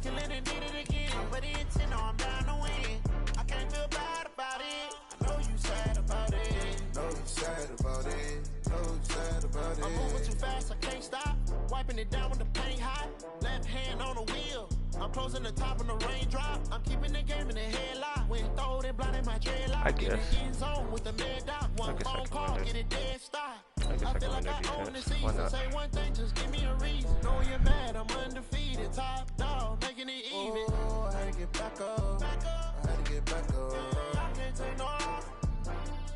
kill it and did it again. But the intent, no, I'm down to win. I can't feel bad about it. I know you sad about it. Know you sad about it. Know you sad about it. I'm moving too fast, I can't stop. Wiping it down when the paint hot. Left hand on the wheel. I'm closing the top when the raindrop. I'm keeping the game in the headlock. When throwed and blinded my dreadlock. I guess. In the end zone with the mad dot. One phone call, get it dead stop. I feel like I own the season. Say one thing, just give me a reason. Know you're mad, I'm undefeated. Top dog, making it even. Oh, I had to get back up. I had to get back up. I can't take no off.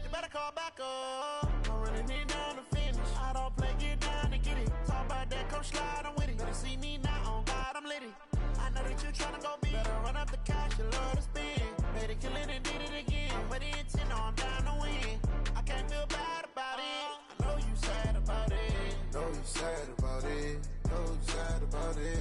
You better call back up. I'm running it down to finish. I don't play, get down to get it. Talk about that, come slide, I'm with it. Better see me now, on God, I'm lit it. I know that you tryna go big. Better run up the cash, you love to spin. Made it, kill it, and did it again. But the intent, no, I'm down to win. I can't feel bad about it. I know you sad about it. Know you sad about it. Know you sad about it.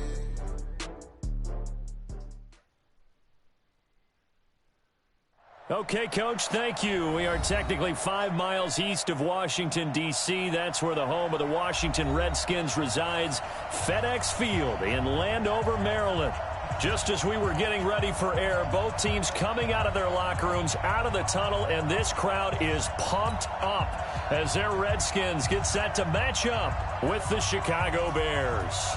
Okay, Coach, thank you. We are technically 5 miles east of Washington, D.C. That's where the home of the Washington Redskins resides, FedEx Field in Landover, Maryland. Just as we were getting ready for air, both teams coming out of their locker rooms, out of the tunnel, and this crowd is pumped up as their Redskins get set to match up with the Chicago Bears.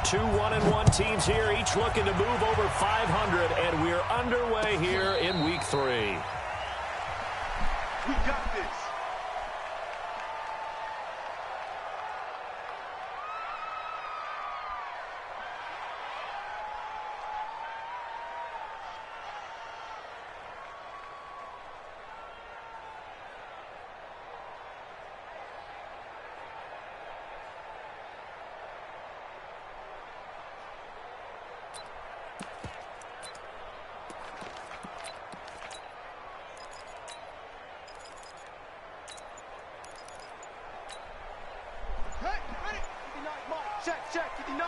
2 1-1 teams here, each looking to move over 500, and we're underway here in Week 3. We got this. Check, 59.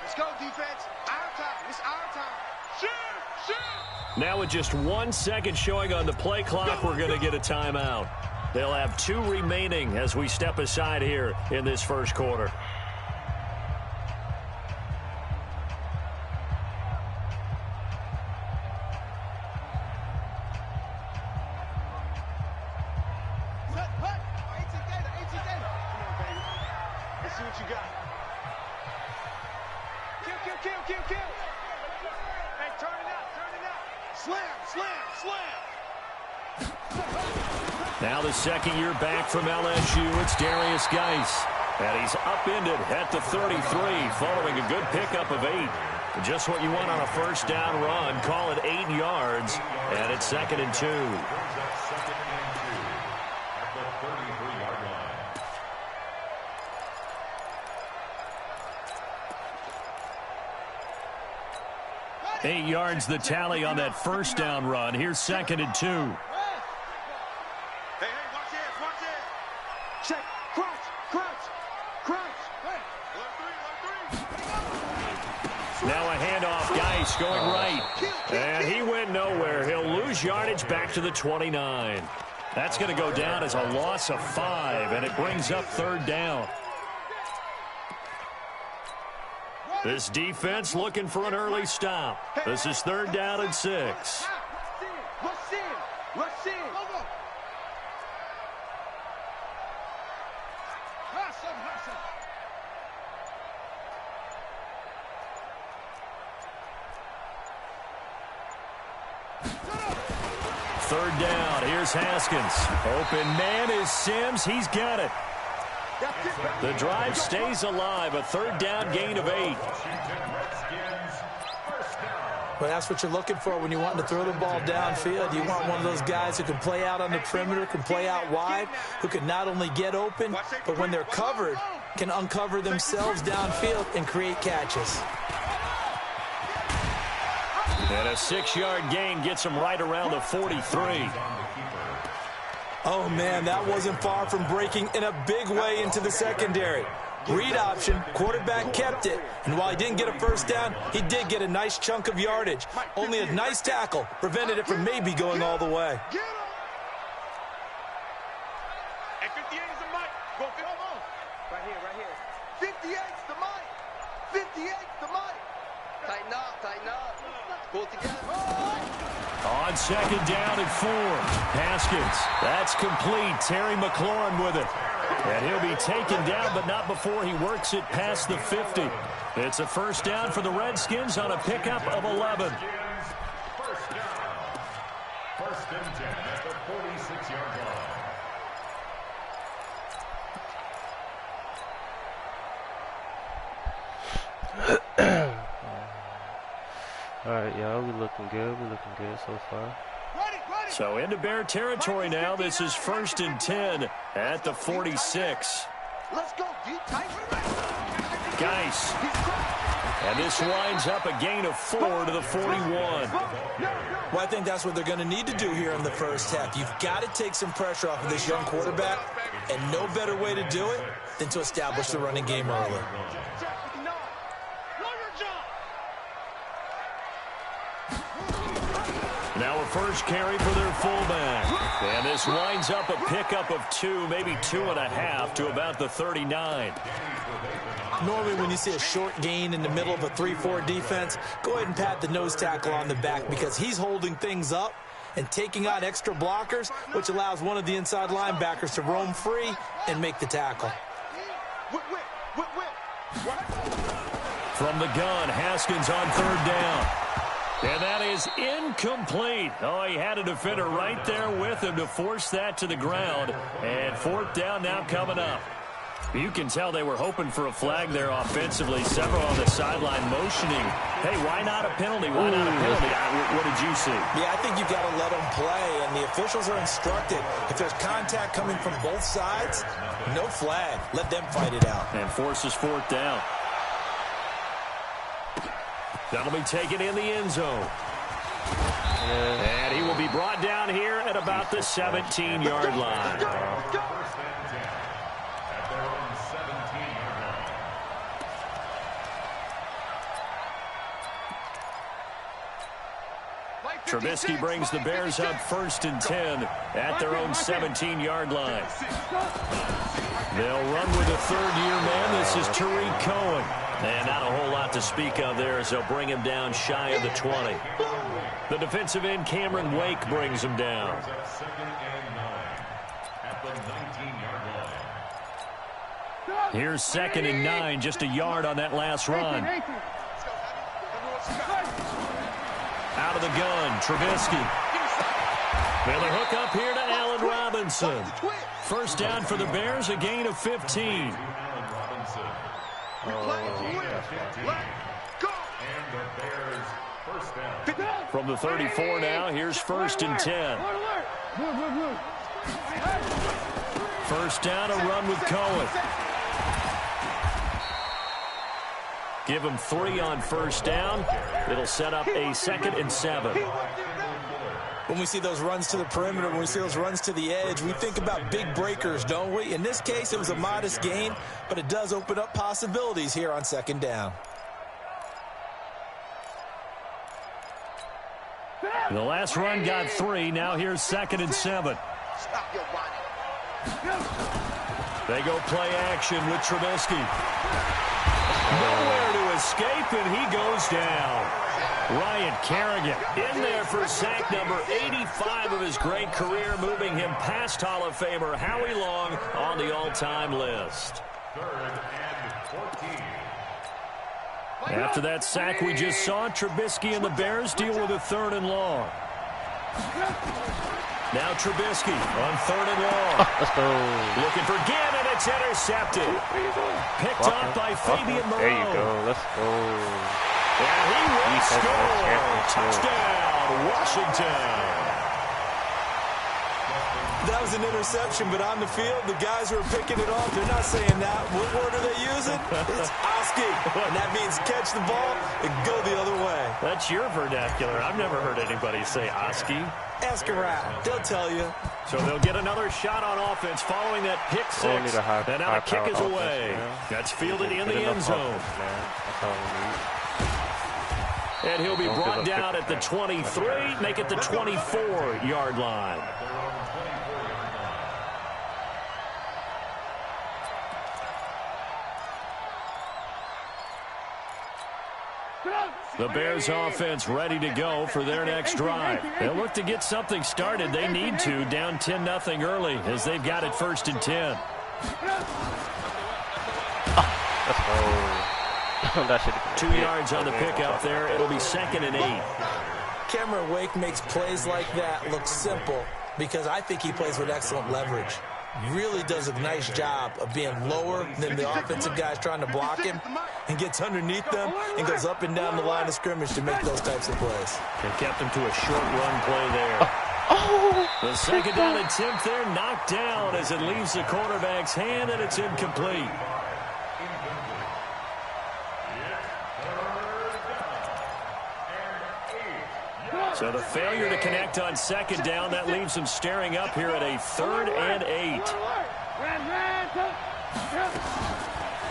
Let's go, defense. Our time. It's our time. Shoot! Now with just 1 second showing on the play clock, we're going to get a timeout. They'll have 2 remaining as we step aside here in this first quarter. Let's see what you got. Kill. Hey, turn it out. Slam. Now the second year back from LSU, it's Darius Geis. And he's upended at the 33 following a good pickup of 8. Just what you want on a first down run. Call it 8 yards, and it's 2nd and 2. Eight yards the tally on that first down run. Here's 2nd and 2. Hey, watch this. Check. Crunch. Now a handoff. Geis going right. And he went nowhere. He'll lose yardage back to the 29. That's going to go down as a loss of 5, and it brings up 3rd down. This defense looking for an early stop. This is 3rd down and 6. Rush in. 3rd down. Here's Haskins. Open man is Sims. He's got it. The drive stays alive. A 3rd down gain of 8. Well, that's what you're looking for when you want to throw the ball downfield. You want one of those guys who can play out on the perimeter, can play out wide, who can not only get open, but when they're covered, can uncover themselves downfield and create catches. And a 6-yard gain gets him right around the 43. Oh, man, that wasn't far from breaking in a big way into the secondary. Read option, quarterback kept it, and while he didn't get a first down, he did get a nice chunk of yardage. Only a nice tackle prevented it from maybe going all the way. And 58 is the mic. Go, come on. Right here. 58's the mic. 58's the mic. Tighten up. out, tighten up. Pull together. On second down and 4. Haskins. That's complete. Terry McLaurin with it. And he'll be taken down, but not before he works it past the 50. It's a first down for the Redskins on a pickup of 11. First and 10 at the 46-yard line. All right, y'all, we looking good. We looking good so far. So into Bear territory now. This is first and 10 at the 46. Let's go, deep, tight. Geis. And this winds up a gain of 4 to the 41. Well, I think that's what they're going to need to do here in the first half. You've got to take some pressure off of this young quarterback, and no better way to do it than to establish the running game early. Now a first carry for their fullback. And this winds up a pickup of 2, maybe 2.5 to about the 39. Normally when you see a short gain in the middle of a 3-4 defense, go ahead and pat the nose tackle on the back because he's holding things up and taking out extra blockers, which allows one of the inside linebackers to roam free and make the tackle. From the gun, Haskins on third down. And that is incomplete. Oh, he had a defender right there with him to force that to the ground. And fourth down now coming up. You can tell they were hoping for a flag there offensively. Several on the sideline motioning. Hey, why not a penalty? Why not a penalty? What did you see? Yeah, I think you've got to let them play, and the officials are instructed. If there's contact coming from both sides, no flag. Let them fight it out. And forces fourth down. That'll be taken in the end zone. And he will be brought down here at about the 17-yard line. Trubisky brings the Bears up first and 10 at their own 17-yard line. They'll run with a third-year man. This is Tariq Cohen. And not a whole lot to speak of there as they'll bring him down shy of the 20. The defensive end, Cameron Wake, brings him down. Here's second and 9, just a yard on that last run. Out of the gun, Trubisky. And the hook up here to Allen Robinson. First down for the Bears, a gain of 15. From the 34 now, here's first and 10. First down, a run with Cohen. Give him 3 on first down. It'll set up a second and 7. When we see those runs to the perimeter, when we see those runs to the edge, we think about big breakers, don't we? In this case, it was a modest gain, but it does open up possibilities here on second down. The last run got 3. Now here's second and 7. They go play action with Trubisky. Nowhere to escape, and he goes down. Ryan Kerrigan in there for sack number 85 of his great career, moving him past Hall of Famer Howie Long on the all-time list. After that sack we just saw, Trubisky and the Bears deal with a third and long. Now Trubisky on third and long. Let's go. Looking for Ginn, and it's intercepted. Picked off by Fabian Moreau. There you go. Let's go. And he will score. Touchdown, Washington. That was an interception, but on the field, the guys who are picking it off, they're not saying that. What word are they using? It's Oski. And that means catch the ball and go the other way. That's your vernacular. I've never heard anybody say Oski. Ask around. They'll tell you. So they'll get another shot on offense following that pick six. And now the kick is away. That's fielded in the end zone. And he'll be brought down at the 23, make it the 24-yard line. The Bears offense ready to go for their next drive. They'll look to get something started. They need to, down 10-0 early as they've got it 1st and 10. Let's go. That should have been 2 yards on the pickup there. It'll be 2nd and 8. Cameron Wake makes plays like that look simple because I think he plays with excellent leverage. Really does a nice job of being lower than the offensive guys trying to block him and gets underneath them and goes up and down the line of scrimmage to make those types of plays. They kept him to a short run play there. The 2nd down attempt there knocked down as it leaves the quarterback's hand, and it's incomplete. So the failure to connect on 2nd down, that leaves them staring up here at a 3rd and 8.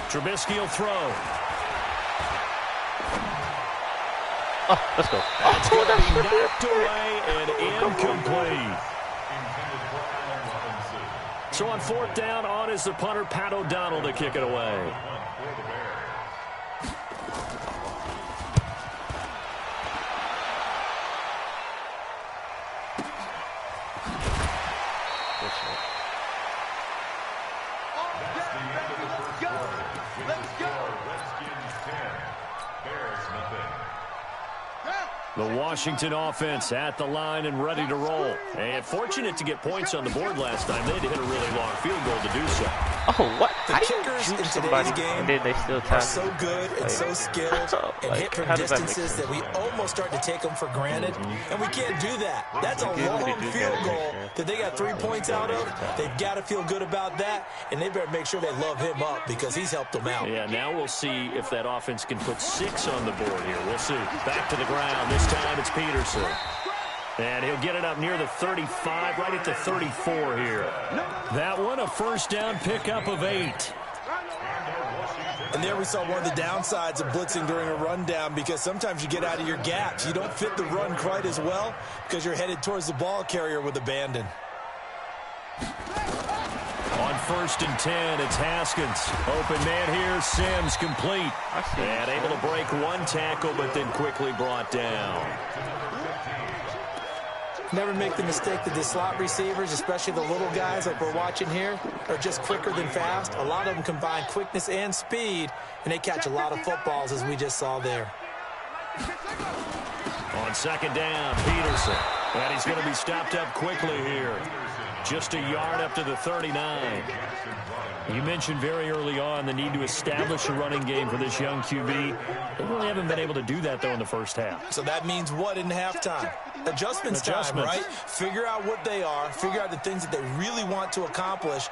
Trubisky will throw. Let's go. That's going to be knocked away and incomplete. So on 4th down, on is the punter, Pat O'Donnell, to kick it away. The Washington offense at the line and ready to roll. And fortunate to get points on the board last time. They had to hit a really long field goal to do so. Oh, what? The kickers in today's game they still are so good and so skilled and hit from how does that make distances that we almost start to take them for granted, and we can't do that. That's a long field goal that they got 3 points out of. They've got to feel good about that, and they better make sure they love him up because he's helped them out. Yeah, now we'll see if that offense can put 6 on the board here. We'll see. Back to the ground. This time it's Peterson. And he'll get it up near the 35, right at the 34 here. That one, a 1st down pickup of 8. And there we saw one of the downsides of blitzing during a rundown because sometimes you get out of your gaps. You don't fit the run quite as well because you're headed towards the ball carrier with abandon. On 1st and 10, it's Haskins. Open man here, Sims complete. And able to break one tackle, but then quickly brought down. Never make the mistake that the slot receivers, especially the little guys like we're watching here, are just quicker than fast. A lot of them combine quickness and speed, and they catch a lot of footballs, as we just saw there. On 2nd down, Peterson. And he's going to be stopped up quickly here. Just a yard up to the 39. You mentioned very early on the need to establish a running game for this young QB. They really haven't been able to do that, though, in the first half. So that means what in halftime? Adjustments time, right? Figure out what they are, figure out the things that they really want to accomplish,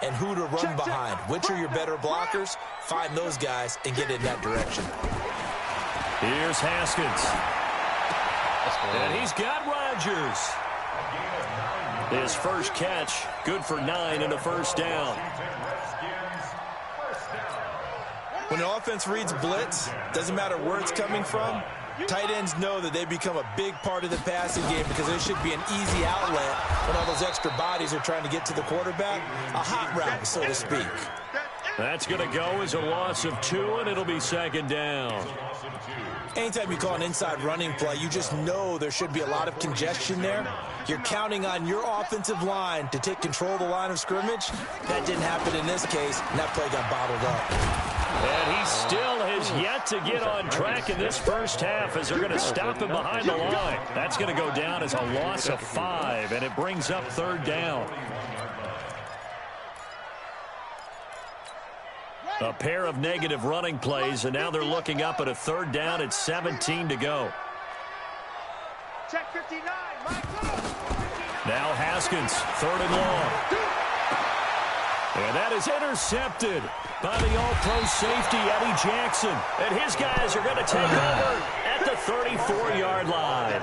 and who to run behind. Which are your better blockers? Find those guys and get in that direction. Here's Haskins. And he's got Rodgers. His first catch, good for 9 and a 1st down. When an offense reads blitz, doesn't matter where it's coming from, tight ends know that they become a big part of the passing game because there should be an easy outlet when all those extra bodies are trying to get to the quarterback. A hot route, so to speak. That's going to go as a loss of 2, and it'll be 2nd down. Anytime you call an inside running play, you just know there should be a lot of congestion there. You're counting on your offensive line to take control of the line of scrimmage. That didn't happen in this case, and that play got bottled up. And he still has yet to get on track in this first half as they're going to stop him behind the line. That's going to go down as a loss of 5, and it brings up 3rd down. A pair of negative running plays, and now they're looking up at a 3rd down at 17 to go. Check 59, Mike. Now Haskins, 3rd and long. And that is intercepted by the all-pro safety, Eddie Jackson. And his guys are going to take over at the 34-yard line.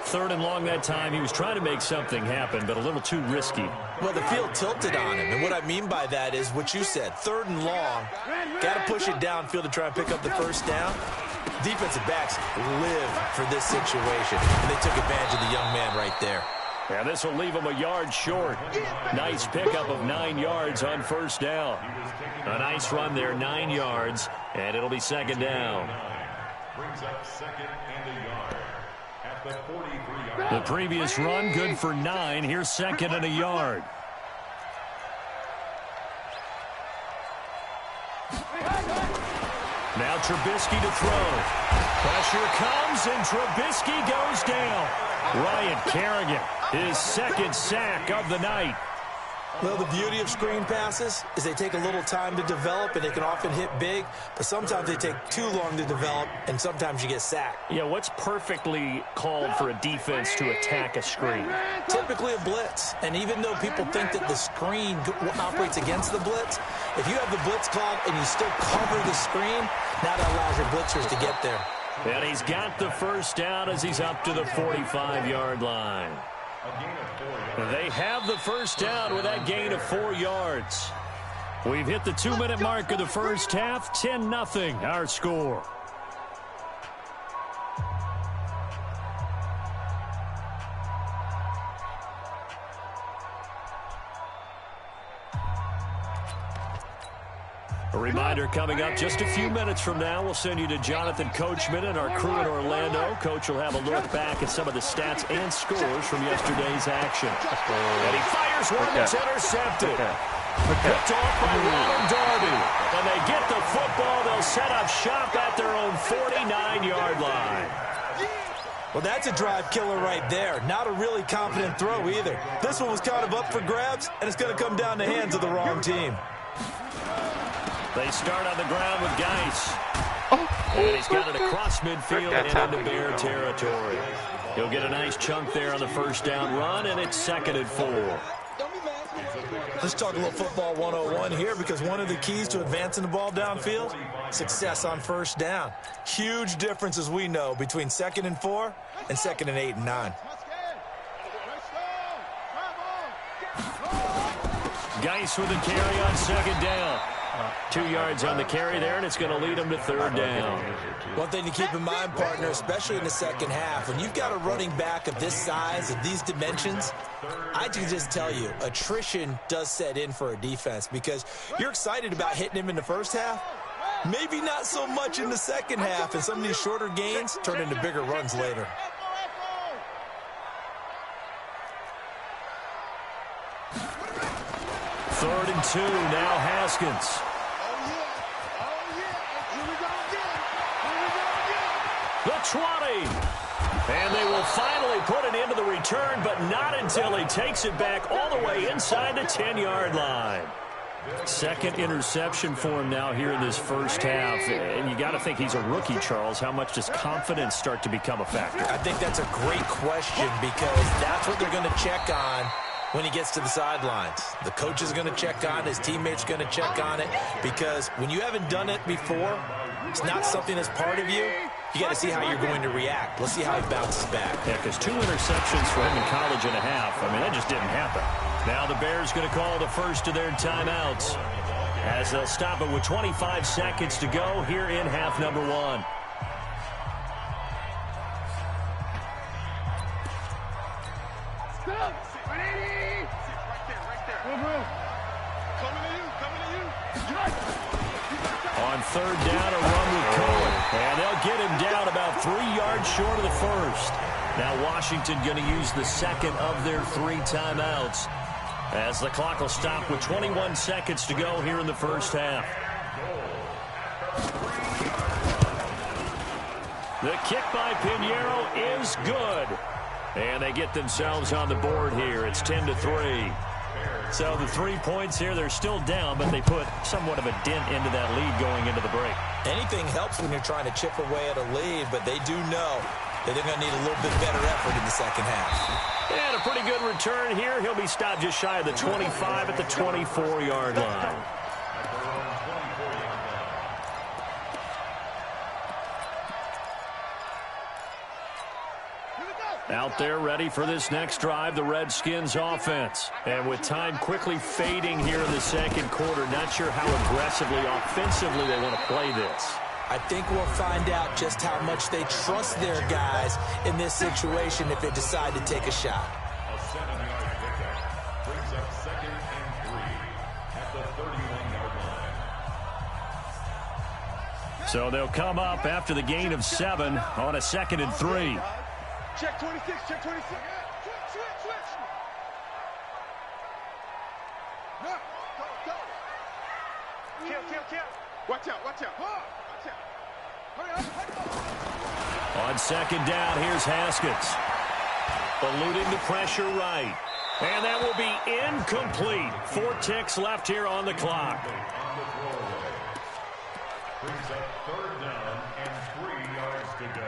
3rd and long that time. He was trying to make something happen, but a little too risky. Well, the field tilted on him, and what I mean by that is what you said. 3rd and long, got to push it downfield to try and pick up the 1st down. Defensive backs live for this situation, and they took advantage of the young man right there. Yeah, this will leave him a yard short. Nice pickup of 9 yards on 1st down. A nice run there, 9 yards, and it'll be 2nd down. Brings up 2nd and a yard at the 43-yard The previous run, good for 9. Here's 2nd and a yard. Now Trubisky to throw. Pressure comes, and Trubisky goes down. Ryan Kerrigan, his 2nd sack of the night. Well, the beauty of screen passes is they take a little time to develop, and they can often hit big, but sometimes they take too long to develop, and sometimes you get sacked. Yeah, what's perfectly called for a defense to attack a screen? Typically a blitz, and even though people think that the screen operates against the blitz, if you have the blitz called and you still cover the screen, now that allows your blitzers to get there. And he's got the first down as he's up to the 45-yard line. They have the first down with that gain of 4 yards. We've hit the 2-minute mark of the first half. 10-0 our score. A reminder coming up just a few minutes from now. We'll send you to Jonathan Coachman and our crew in Orlando. Coach will have a look back at some of the stats and scores from yesterday's action. And he fires one that's intercepted. Picked off by Ronald Darby. And they get the football. They'll set up shop at their own 49-yard line. Well, that's a drive killer right there. Not a really confident throw either. This one was kind of up for grabs, and it's going to come down the hands of the wrong team. They start on the ground with Geis. And he's got it across midfield and into Bear territory. He'll get a nice chunk there on the first down run, and it's 2nd and 4. Let's talk a little football 101 here, because one of the keys to advancing the ball downfield, success on first down. Huge difference, as we know, between 2nd and 4 and 2nd and 8 and 9. Geis with a carry on 2nd down. 2 yards on the carry there, and it's going to lead them to 3rd down. One thing to keep in mind, partner, especially in the second half, when you've got a running back of this size, of these dimensions, I can just tell you, attrition does set in for a defense, because you're excited about hitting him in the first half, maybe not so much in the second half, and some of these shorter gains turn into bigger runs later. Third and 2, now Haskins. The 20. And they will finally put it into the return, but not until he takes it back all the way inside the 10-yard line. 2nd interception for him now here in this first half. And you got to think he's a rookie, Charles. How much does confidence start to become a factor? I think that's a great question, because that's what they're going to check on when he gets to the sidelines. The coach is going to check on it, his teammates are going to check on it, because when you haven't done it before, it's not something that's part of you. You got to see how you're going to react. Let's see how he bounces back. Yeah, because 2 interceptions for him in college and a half. I mean, that just didn't happen. Now the Bears going to call the first of their timeouts, as they'll stop it with 25 seconds to go here in half number 1. On 3rd down, a run with Cohen. And they'll get him down about 3 yards short of the first. Now Washington going to use the 2nd of their 3 timeouts, as the clock will stop with 21 seconds to go here in the first half. The kick by Pinheiro is good. And they get themselves on the board here. It's 10-3. So the 3 points here, they're still down, but they put somewhat of a dent into that lead going into the break. Anything helps when you're trying to chip away at a lead, but they do know that they're going to need a little bit better effort in the second half. And a pretty good return here. He'll be stopped just shy of the 25 at the 24-yard line. Out there ready for this next drive, the Redskins offense. And with time quickly fading here in the second quarter, not sure how aggressively, offensively they want to play this. I think we'll find out just how much they trust their guys in this situation if they decide to take a shot. A 7-yard pickup brings up 2nd and 3 at the 31-yard line. So they'll come up after the gain of 7 on a 2nd and 3. Check 26, check 26. Switch. No, go. Kill. Watch out. Hurry up. On 2nd down, here's Haskins. Eluding the pressure right. And that will be incomplete. 4 ticks left here on the clock. Brings up 3rd down and 3 yards to go.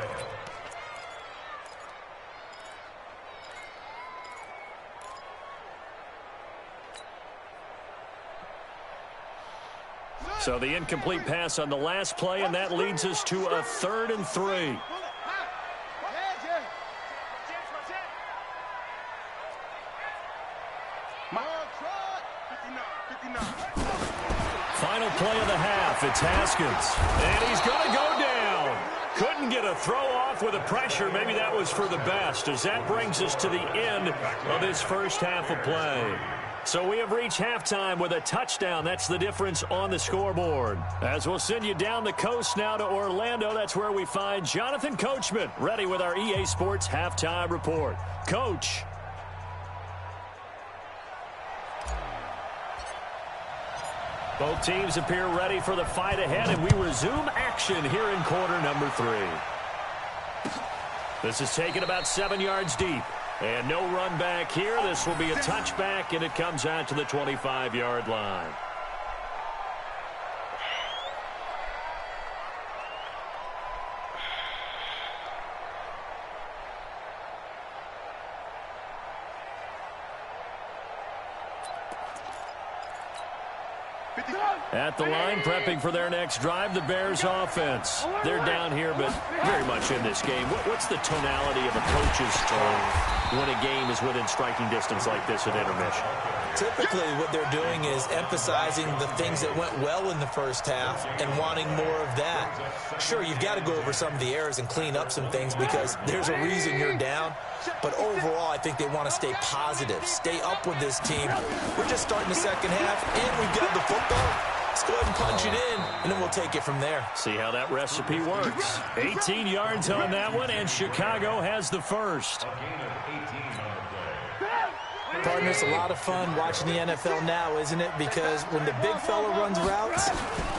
So the incomplete pass on the last play, and that leads us to a 3rd and 3. Final play of the half. It's Haskins. And he's going to go down. Couldn't get a throw off with the pressure. Maybe that was for the best, as that brings us to the end of this first half of play. So we have reached halftime with a touchdown. That's the difference on the scoreboard. As we'll send you down the coast now to Orlando, that's where we find Jonathan Coachman, ready with our EA Sports Halftime Report. Coach. Both teams appear ready for the fight ahead, and we resume action here in quarter number 3. This is taken about 7 yards deep. And no run back here. This will be a touchback, and it comes out to the 25-yard line. At the line, prepping for their next drive, the Bears offense. They're down here, but very much in this game. What's the tonality of a coach's tone when a game is within striking distance like this at intermission? Typically, what they're doing is emphasizing the things that went well in the first half and wanting more of that. Sure, you've got to go over some of the errors and clean up some things because there's a reason you're down. But overall, I think they want to stay positive, stay up with this team. We're just starting the second half, and we've got the football. Let's go ahead and punch it in, and then we'll take it from there. See how that recipe works. 18 yards on that one, and Chicago has the first. Partner, it's a lot of fun watching the NFL now, isn't it? Because when the big fella runs routes,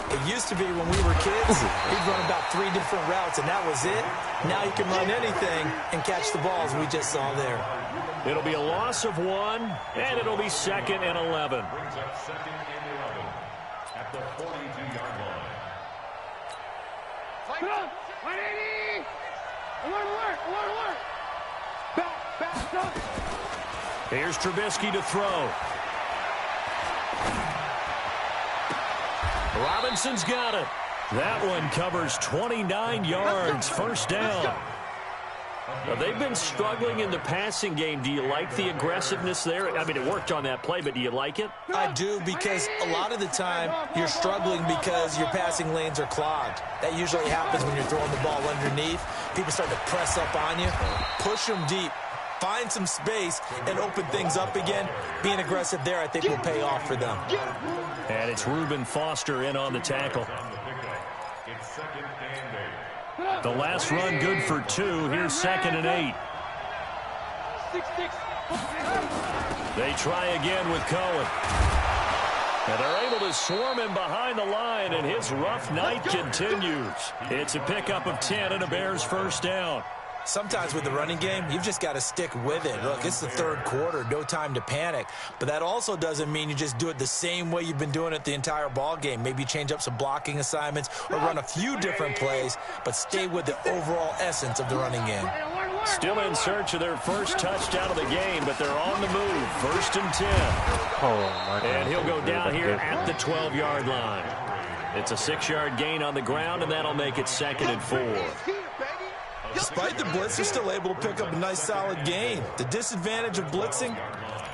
it used to be when we were kids, he'd run about 3 different routes, and that was it. Now he can run anything and catch the balls we just saw there. It'll be a loss of 1, and it'll be 2nd and 11. Brings up 2nd and 11 at the 42-yard line. Come on, 180. Alert. Back, up. Here's Trubisky to throw. Robinson's got it. That one covers 29 yards. First down. Now, they've been struggling in the passing game. Do you like the aggressiveness there? I mean, it worked on that play, but do you like it? I do, because a lot of the time you're struggling because your passing lanes are clogged. That usually happens when you're throwing the ball underneath. People start to press up on you, push them deep, find some space, and open things up again. Being aggressive there, I think, will pay off for them. And it's Reuben Foster in on the tackle. It's 2nd and 8. The last run good for 2. Here's 2nd and 8. They try again with Cohen. And they're able to swarm him behind the line, and his rough night continues. It's a pickup of 10 and a Bears first down. Sometimes with the running game, you've just got to stick with it. Look, it's the third quarter, no time to panic. But that also doesn't mean you just do it the same way you've been doing it the entire ball game. Maybe change up some blocking assignments or run a few different plays, but stay with the overall essence of the running game. Still in search of their first touchdown of the game, but they're on the move. 1st and 10. Oh, my and he'll go down here at the 12-yard line. It's a 6-yard gain on the ground, and that'll make it 2nd and 4. Despite the blitz, they're still able to pick up a nice solid gain. The disadvantage of blitzing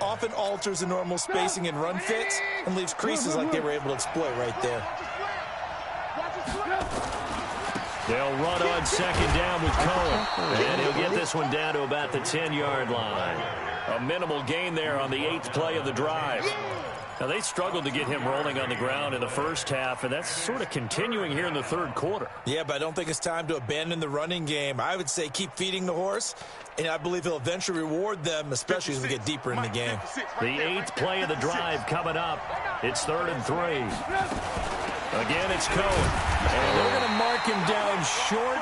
often alters the normal spacing and run fits and leaves creases like they were able to exploit right there. They'll run on 2nd down with Cohen. And he'll get this one down to about the 10-yard line. A minimal gain there on the 8th play of the drive. Now, they struggled to get him rolling on the ground in the first half, and that's sort of continuing here in the third quarter. Yeah, but I don't think it's time to abandon the running game. I would say keep feeding the horse, and I believe he'll eventually reward them, especially as we get deeper in the game. The 8th play of the drive coming up. It's 3rd and 3. Again, it's Cohen. And they're going to mark him down short,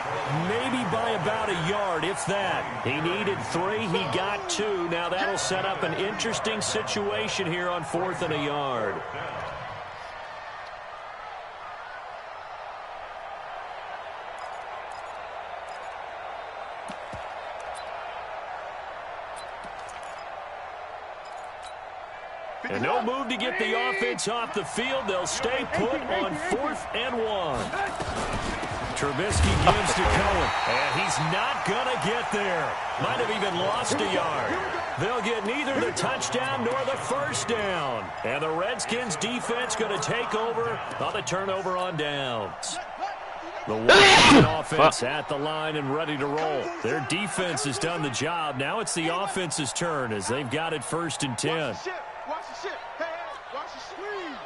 maybe by about a yard, if that. He needed 3. He got 2. Now that'll set up an interesting situation here on 4th and a yard. And no move to get the offense off the field. They'll stay put on 4th and 1. Trubisky gives to Cohen. And he's not going to get there. Might have even lost a yard. They'll get neither the touchdown nor the first down. And the Redskins defense going to take over on the turnover on downs. The Washington offense at the line and ready to roll. Their defense has done the job. Now it's the offense's turn as they've got it 1st and 10. Watch the shit. Hey, watch the squeeze.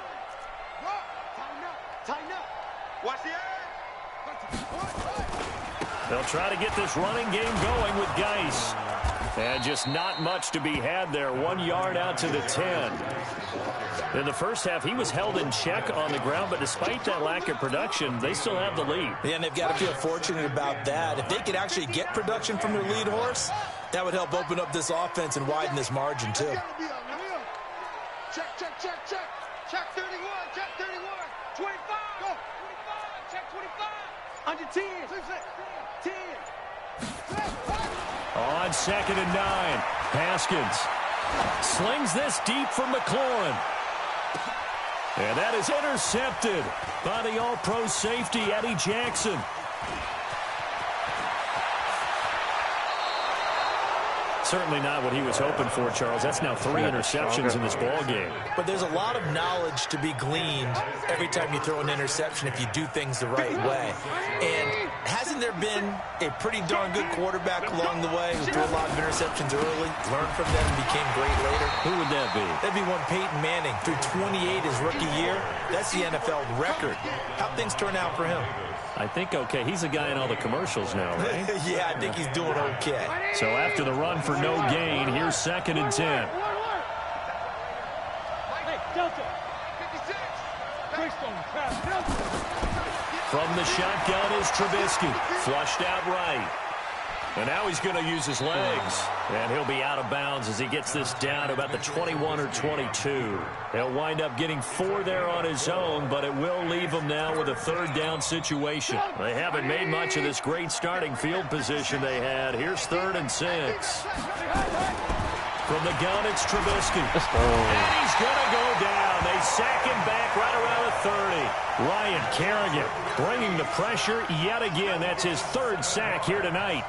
Tighten up. Watch the edge. They'll try to get this running game going with Geis. And just not much to be had there. 1 yard out to the 10. In the first half, he was held in check on the ground, but despite that lack of production, they still have the lead. Yeah, and they've got to feel fortunate about that. If they could actually get production from their lead horse, that would help open up this offense and widen this margin, too. Check. Check 31. Check 31. 25. Go. 25. Check 25. Under 10. 10. On 2nd and 9, Haskins slings this deep for McLaurin. And that is intercepted by the all-pro safety, Eddie Jackson. Certainly not what he was hoping for, Charles. That's now 3 interceptions in this ball game. But there's a lot of knowledge to be gleaned every time you throw an interception if you do things the right way. And hasn't there been a pretty darn good quarterback along the way who threw a lot of interceptions early, learned from them, and became great later? Who would that be? That'd be one Peyton Manning. Threw 28 his rookie year. That's the NFL record. How'd things turn out for him? I think okay. He's a guy in all the commercials now, right? Yeah, I think he's doing okay. So after the run for no gain, here's 2nd and 10. From the shotgun is Trubisky. Flushed out right. And now he's going to use his legs. And he'll be out of bounds as he gets this down to about the 21 or 22. He'll wind up getting 4 there on his own, but it will leave him now with a 3rd down situation. They haven't made much of this great starting field position they had. Here's 3rd and 6. From the gun, it's Trubisky. And he's going to go down. They sack him back right around the 30. Ryan Kerrigan bringing the pressure yet again. That's his 3rd sack here tonight.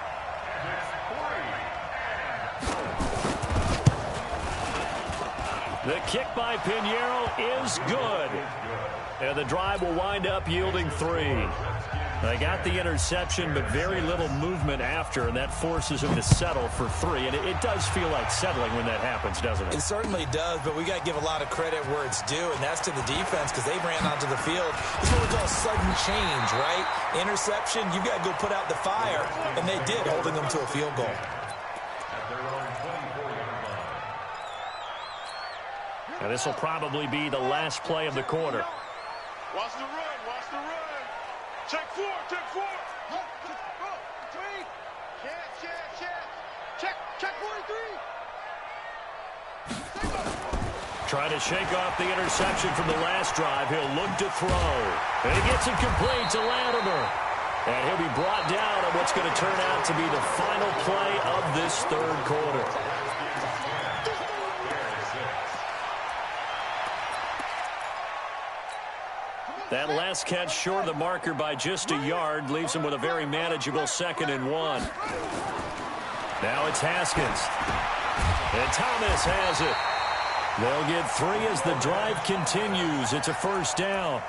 The kick by Pinheiro is good. And the drive will wind up yielding 3. They got the interception, but very little movement after, and that forces him to settle for 3. And it does feel like settling when that happens, doesn't it? It certainly does, but we got to give a lot of credit where it's due, and that's to the defense because they ran onto the field. This is what we call sudden change, right? Interception, you've got to go put out the fire, and they did, holding them to a field goal. And this will probably be the last play of the quarter. Watch the run. Watch the run. Check 4. Check 4. Check 43. Trying to shake off the interception from the last drive. He'll look to throw. And he gets it complete to Latimer. And he'll be brought down on what's going to turn out to be the final play of this 3rd quarter. That last catch short of the marker by just a yard leaves him with a very manageable 2nd and 1. Now it's Haskins. And Thomas has it. They'll get 3 as the drive continues. It's a 1st down.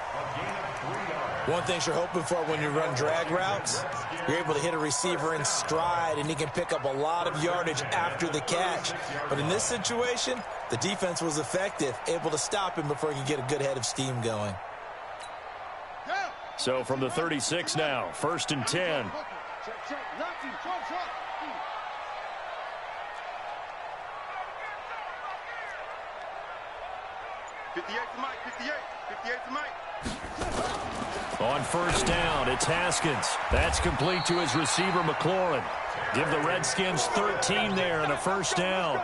One thing you're hoping for when you run drag routes, you're able to hit a receiver in stride, and he can pick up a lot of yardage after the catch. But in this situation, the defense was effective, able to stop him before he could get a good head of steam going. So from the 36 now, 1st and 10. On 1st down, it's Haskins. That's complete to his receiver, McLaurin. Give the Redskins 13 there and a 1st down.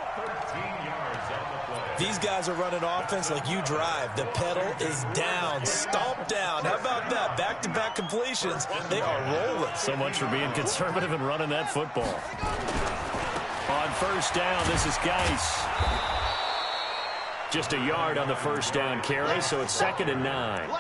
These guys are running offense like you drive. The pedal is down, stomp down. How about that? Back-to-back completions. They are rolling. So much for being conservative and running that football. On 1st down, this is Geis. Just a yard on the 1st down carry, so it's 2nd and 9.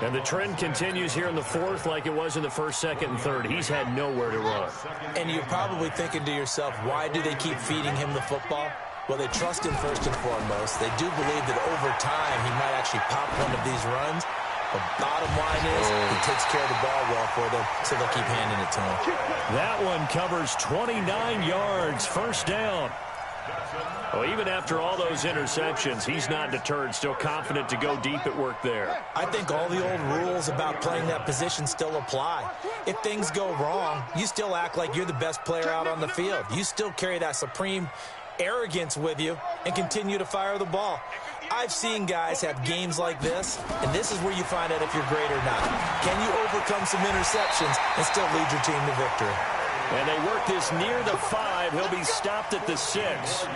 And the trend continues here in the 4th like it was in the 1st, 2nd, and 3rd. He's had nowhere to run. And you're probably thinking to yourself, why do they keep feeding him the football? Well, they trust him first and foremost. They do believe that over time he might actually pop one of these runs. But bottom line is he takes care of the ball well for them, so they'll keep handing it to him. That one covers 29 yards, 1st down. Well, even after all those interceptions, he's not deterred, still confident to go deep at work there. I think all the old rules about playing that position still apply. If things go wrong, you still act like you're the best player out on the field. You still carry that supreme arrogance with you and continue to fire the ball. I've seen guys have games like this, and this is where you find out if you're great or not. Can you overcome some interceptions and still lead your team to victory? And they work this near the 5. He'll be stopped at the 6.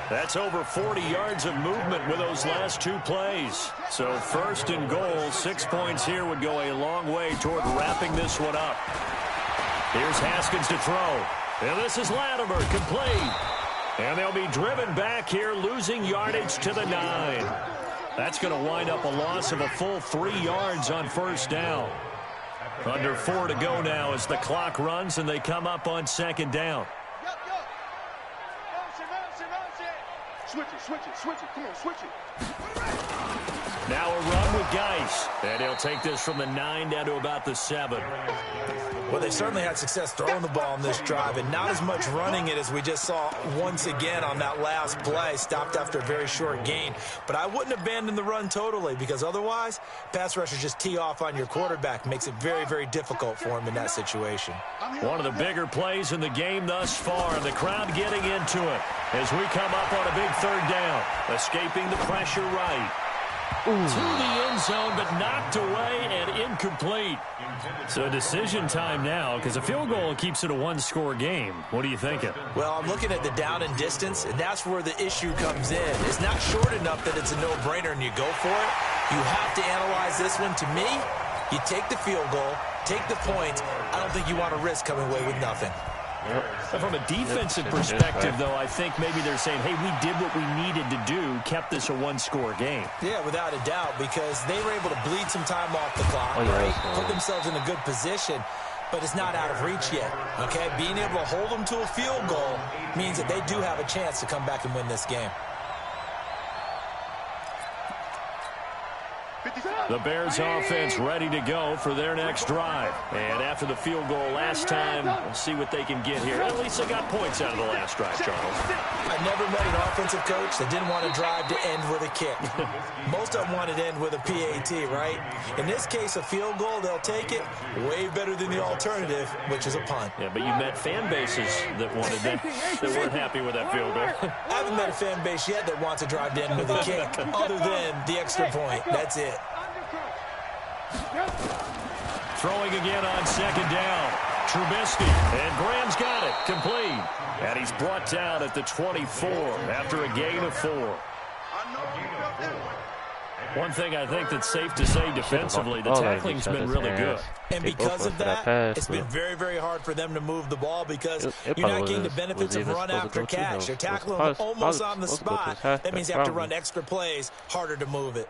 That's over 40 yards of movement with those last 2 plays. So 1st and goal, 6 points here would go a long way toward wrapping this one up. Here's Haskins to throw. And this is Latimer, complete. And they'll be driven back here, losing yardage to the 9. That's going to wind up a loss of a full 3 yards on 1st down. Under 4 to go now as the clock runs and they come up on 2nd down. Switch it. Come on, switch it. Now a run with Geis. And he'll take this from the 9 down to about the 7. Well, they certainly had success throwing the ball in this drive, and not as much running it as we just saw once again on that last play, stopped after a very short gain. But I wouldn't abandon the run totally, because otherwise, pass rushers just tee off on your quarterback. Makes it very, very difficult for him in that situation. One of the bigger plays in the game thus far, and the crowd getting into it as we come up on a big 3rd down. Escaping the pressure right. To the end zone, but knocked away and incomplete. So decision time now, because a field goal keeps it a 1-score game. What are you thinking? Well, I'm looking at the down and distance, and that's where the issue comes in. It's not short enough that it's a no-brainer and you go for it. You have to analyze this one. To me, you take the field goal, take the points. I don't think you want to risk coming away with nothing. Yep. From a defensive perspective, though, I think maybe they're saying, hey, we did what we needed to do, kept this a 1-score game. Yeah, without a doubt, because they were able to bleed some time off the clock, right? Put themselves in a good position, but it's not out of reach yet, okay? Being able to hold them to a field goal means that they do have a chance to come back and win this game. The Bears offense ready to go for their next drive. And after the field goal last time, we'll see what they can get here. At least they got points out of the last drive, Charles. I never met an offensive coach that didn't want to drive to end with a kick. Most of them wanted to end with a PAT, right? In this case, a field goal, they'll take it way better than the alternative, which is a punt. Yeah, but you met fan bases that wanted that weren't happy with that field goal. I haven't met a fan base yet that wants to drive to end with a kick, other than the extra point. That's it. Throwing again on 2nd down. Trubisky, and Graham's got it, complete. And he's brought down at the 24 after a gain of 4. One thing I think that's safe to say defensively, the tackling's been really good. And because of that, it's been very, very hard for them to move the ball because you're not getting the benefits of run after catch. You're tackling them almost on the spot. That means you have to run extra plays, harder to move it.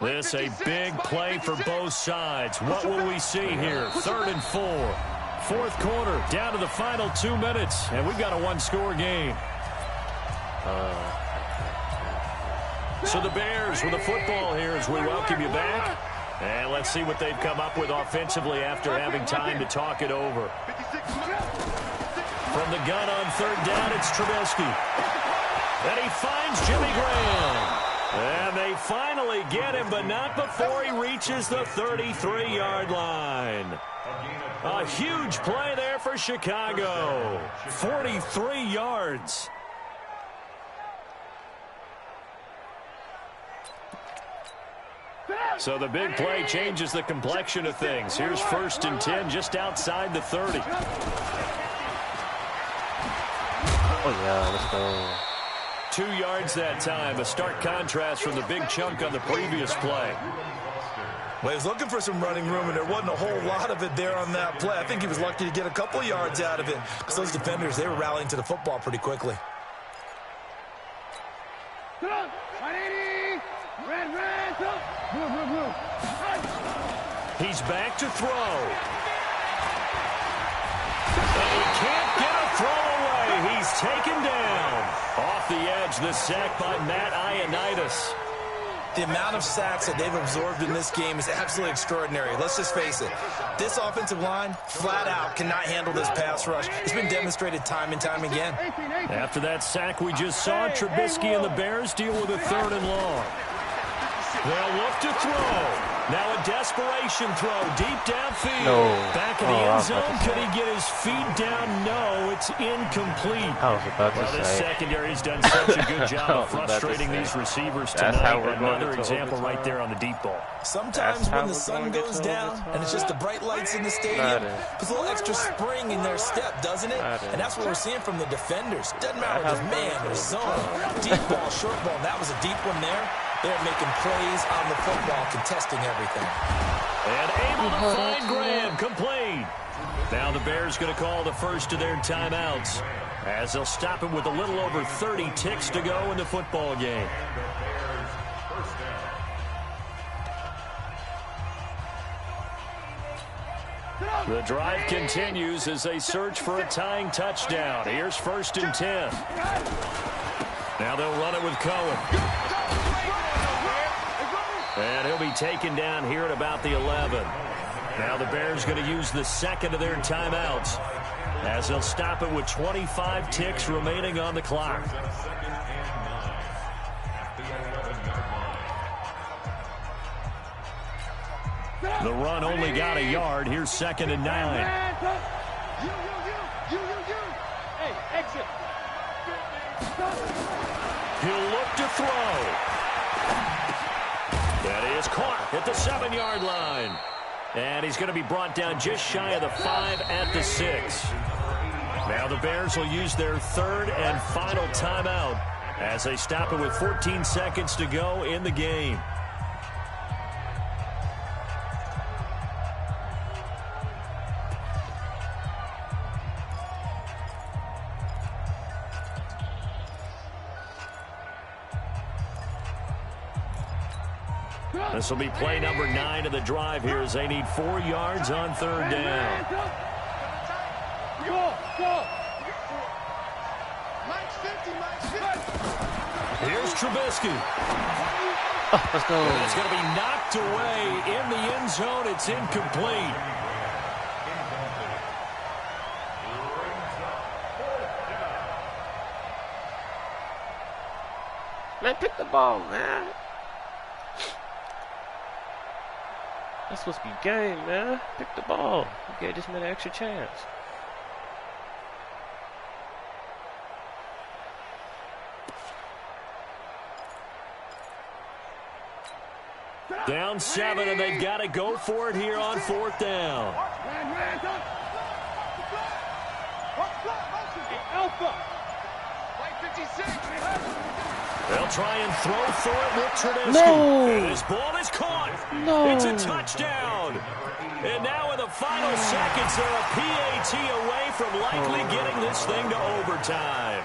This a big play for both sides. What will we see here? 3rd and 4. 4th quarter, down to the final 2 minutes, and we've got a 1-score game. So the Bears with the football here as we welcome you back. And let's see what they've come up with offensively after having time to talk it over. From the gun on third down, it's Trubisky. And he finds Jimmy Graham. And they finally get him, but not before he reaches the 33-yard line. A huge play there for Chicago. 43 yards. So the big play changes the complexion of things. Here's 1st and 10 just outside the 30. Oh, yeah, let's go. 2 yards that time. A stark contrast from the big chunk on the previous play. Well, he was looking for some running room, and there wasn't a whole lot of it there on that play. I think he was lucky to get a couple of yards out of it because those defenders, they were rallying to the football pretty quickly. He's back to throw. And he can't get a throw away. He's taken down. Off the edge, the sack by Matt Ioannidis. The amount of sacks that they've absorbed in this game is absolutely extraordinary. Let's just face it. This offensive line, flat out, cannot handle this pass rush. It's been demonstrated time and time again. After that sack we just saw, Trubisky and the Bears deal with a 3rd and long. They'll look to throw. Now a desperation throw deep downfield. No. Back in the end zone. Could he get his feet down? No, it's incomplete. I was about to this say. secondary's done such a good job of frustrating these receivers tonight. Another example right there on the deep ball. Sometimes when the sun goes down and it's just the bright lights in the stadium, puts a little extra spring in their step, doesn't it? And that's what we're seeing from the defenders. Doesn't matter if it's man or zone. Deep ball, short ball. That was a deep one there. They're making plays on the football, contesting everything. And able to find Graham, complete. Now the Bears going to call the first of their timeouts as they'll stop it with a little over 30 ticks to go in the football game. The drive continues as they search for a tying touchdown. Here's 1st and 10. Now they'll run it with Cohen. And he'll be taken down here at about the 11. Now the Bears going to use the second of their timeouts as they'll stop it with 25 ticks remaining on the clock. The run only got a yard. Here's 2nd and 9. Hey, exit. He'll look to throw. That is caught at the 7-yard line. And he's going to be brought down just shy of the 5 at the 6. Now the Bears will use their 3rd and final timeout as they stop it with 14 seconds to go in the game. This will be play number 9 of the drive here as they need 4 yards on 3rd down. Here's Trubisky. Oh, let's go. And it's going to be knocked away in the end zone. It's incomplete. Man, pick the ball, man. That's supposed to be game, man. Pick the ball. You gave this man an extra chance. Down 7, and they've got to go for it here on 4th down. They'll try and throw for it with Trubisky. No. And his ball is caught. No. It's a touchdown. And now in the final seconds, they're a PAT away from likely getting this thing to overtime.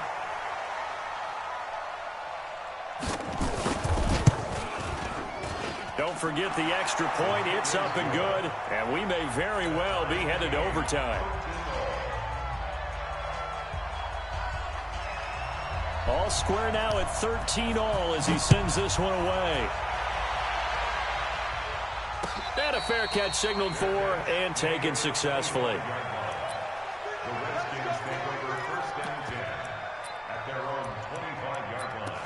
Don't forget the extra point. It's up and good. And we may very well be headed to overtime. All square now at 13 all as he sends this one away. And a fair catch signaled for and taken successfully. The Redskins take over first and 10 at their own 25-yard line.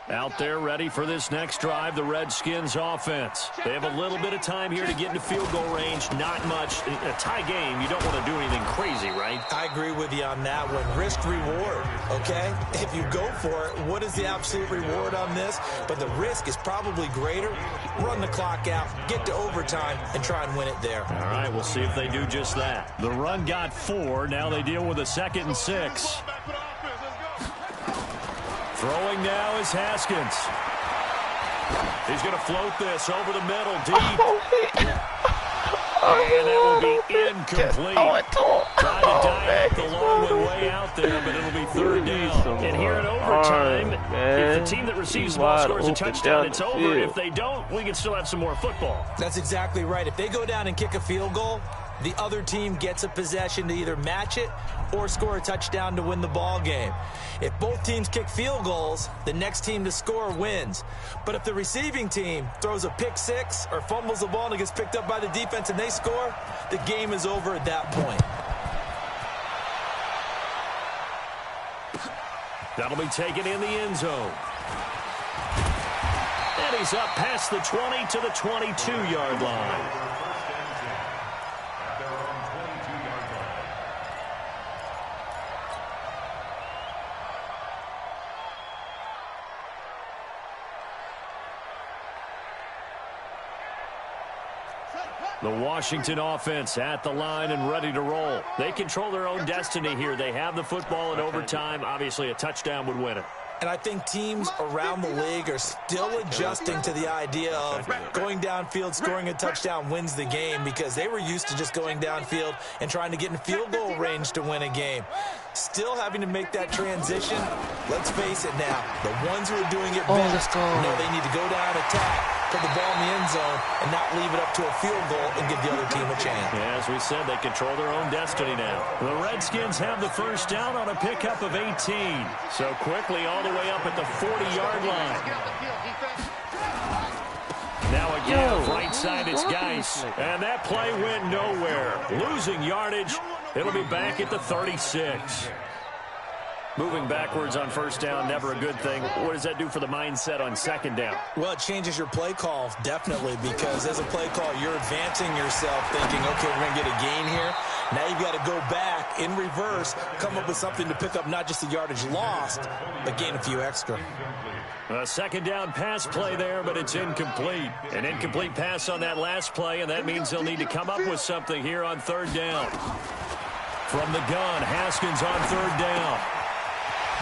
Out there ready for this next drive, the Redskins offense. They have a little bit of time here to get into field goal range. Not much. In a tie game, you don't want to do anything crazy, right? I agree with you on that one. Risk reward, okay? If you go for it, what is the absolute reward on this? But the risk is probably greater. Run the clock out, get to overtime, and try and win it there. All right, we'll see if they do just that. The run got 4. Now they deal with a 2nd and 6. Throwing now is Haskins. He's going to float this over the middle, deep. And that will be incomplete. Tried to dive the long one way out there, but it'll be 3rd down. And here in overtime, if the team that receives the ball scores a touchdown, it's over. If they don't, we can still have some more football. That's exactly right. If they go down and kick a field goal, the other team gets a possession to either match it or score a touchdown to win the ball game. If both teams kick field goals, the next team to score wins. But if the receiving team throws a pick six or fumbles the ball and it gets picked up by the defense and they score, the game is over at that point. That'll be taken in the end zone. And he's up past the 20 to the 22-yard line. The Washington offense at the line and ready to roll. They control their own destiny here. They have the football in overtime. Obviously, a touchdown would win it. And I think teams around the league are still adjusting to the idea of going downfield, scoring a touchdown wins the game, because they were used to just going downfield and trying to get in field goal range to win a game. Still having to make that transition. Let's face it now, the ones who are doing it best know they need to go down, attack, put the ball in the end zone, and not leave it up to a field goal and give the other team a chance. Yeah, as we said, they control their own destiny now. The Redskins have the first down on a pickup of 18. So quickly all the way up at the 40-yard line. Now again, right side, it's Geis. And that play went nowhere. Losing yardage. It'll be back at the 36. Moving backwards on first down, never a good thing. What does that do for the mindset on second down? Well, it changes your play call, definitely, because as a play call, you're advancing yourself thinking, okay, we're going to get a gain here. Now you've got to go back in reverse, come up with something to pick up not just the yardage lost, but gain a few extra. A second down pass play there, but it's incomplete. An incomplete pass on that last play, and that means they'll need to come up with something here on third down. From the gun, Haskins on third down.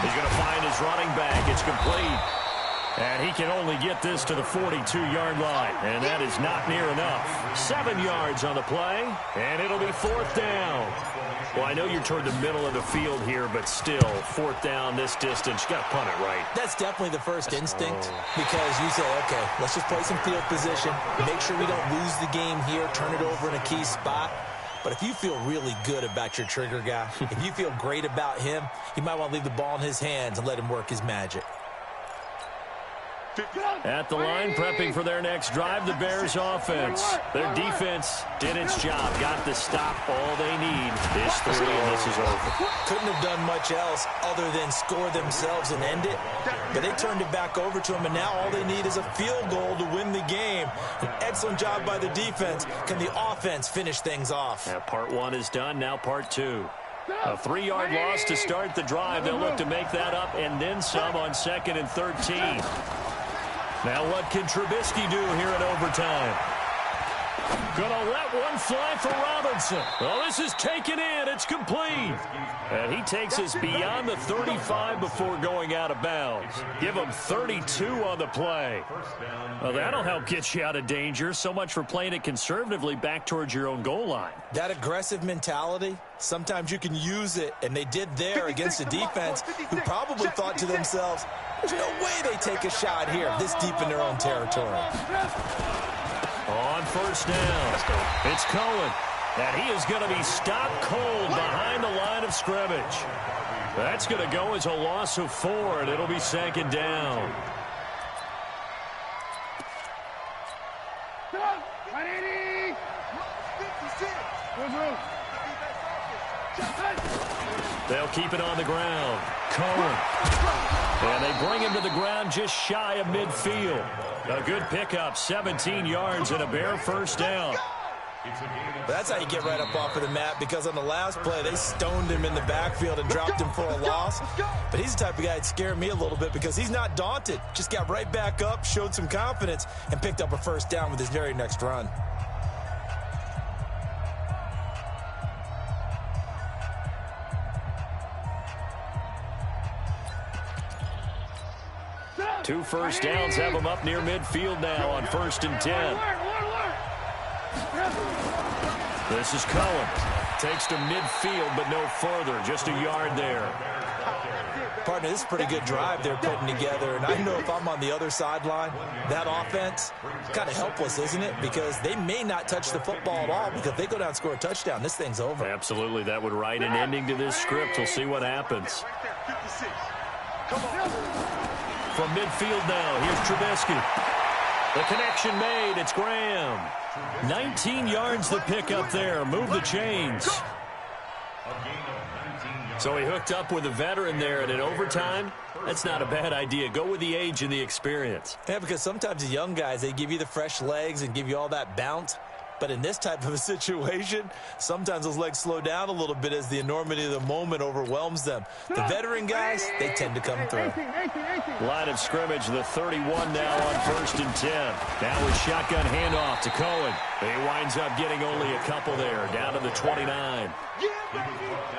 He's going to find his running back. It's complete. And he can only get this to the 42-yard line. And that is not near enough. 7 yards on the play. And it'll be fourth down. Well, I know you're toward the middle of the field here, but still, fourth down this distance. You got to punt it right. That's definitely the first instinct, because you say, okay, let's just play some field position. Make sure we don't lose the game here. Turn it over in a key spot. But if you feel really good about your trigger guy, if you feel great about him, you might want to leave the ball in his hands and let him work his magic. At the line, prepping for their next drive, the Bears offense. Their defense did its job, got the stop, all they need is 3, and this is over. Couldn't have done much else other than score themselves and end it, but they turned it back over to them, and now all they need is a field goal to win the game. An excellent job by the defense. Can the offense finish things off? Yeah, part one is done, now part two. A 3-yard loss to start the drive. They'll look to make that up and then some on 2nd and 13. Now what can Trubisky do here in overtime? Gonna let one fly for Robinson. Well, this is taken in. It's complete. And he takes us beyond the 35 before going out of bounds. Give him 32 on the play. Well, that'll help get you out of danger. So much for playing it conservatively back towards your own goal line. That aggressive mentality, sometimes you can use it, and they did there against a defense who probably thought to themselves, there's no way they take a shot here this deep in their own territory. On first down, it's Cohen. And he is going to be stopped cold behind the line of scrimmage. That's going to go as a loss of 4, and it'll be 2nd down. They'll keep it on the ground. Cohen. And they bring him to the ground just shy of midfield. A good pickup, 17 yards and a bare first down. That's how you get right up off of the mat, because on the last play, they stoned him in the backfield and dropped him for a loss. But he's the type of guy that scared me a little bit because he's not daunted. Just got right back up, showed some confidence, and picked up a first down with his very next run. Two first downs have him up near midfield now on 1st and 10. This is Cohen. Takes to midfield, but no further. Just a yard there. Partner, this is a pretty good drive they're putting together. And I know if I'm on the other sideline, that offense, kind of helpless, isn't it? Because they may not touch the football at all, because if they go down and score a touchdown, this thing's over. Absolutely. That would write an ending to this script. We'll see what happens. From midfield now, here's Trubisky. The connection made. It's Graham. 19 yards the pick up there. Move the chains. So he hooked up with a veteran there, and in overtime, that's not a bad idea. Go with the age and the experience. Yeah, because sometimes the young guys, they give you the fresh legs and give you all that bounce. But in this type of a situation, sometimes those legs slow down a little bit as the enormity of the moment overwhelms them. The veteran guys, they tend to come through. Line of scrimmage, the 31 now on 1st and 10. Now with shotgun handoff to Cohen. He winds up getting only a couple there, down to the 29.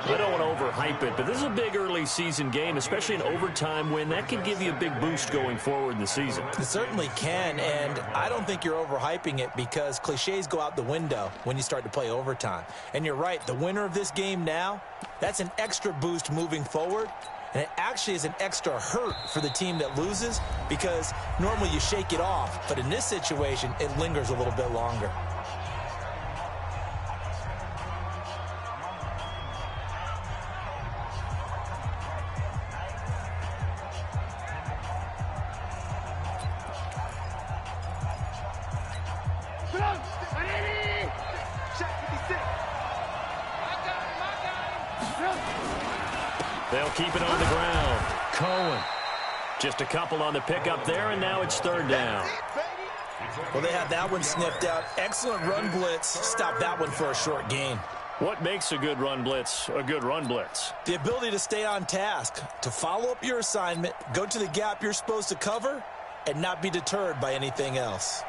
I don't want to overhype it, but this is a big early season game, especially an overtime win. That can give you a big boost going forward in the season. It certainly can, and I don't think you're overhyping it, because cliches go out the window when you start to play overtime. And you're right, the winner of this game now, that's an extra boost moving forward, and it actually is an extra hurt for the team that loses, because normally you shake it off, but in this situation, it lingers a little bit longer. They'll keep it on the ground. Cohen. Just a couple on the pickup there, and now it's 3rd down. Well, they had that one sniffed out. Excellent run blitz. Stop that one for a short gain. What makes a good run blitz a good run blitz? The ability to stay on task, to follow up your assignment, go to the gap you're supposed to cover, and not be deterred by anything else.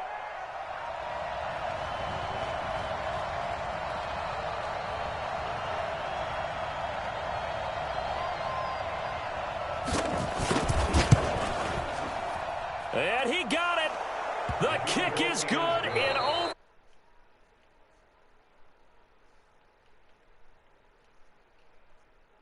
And he got it. The kick is good in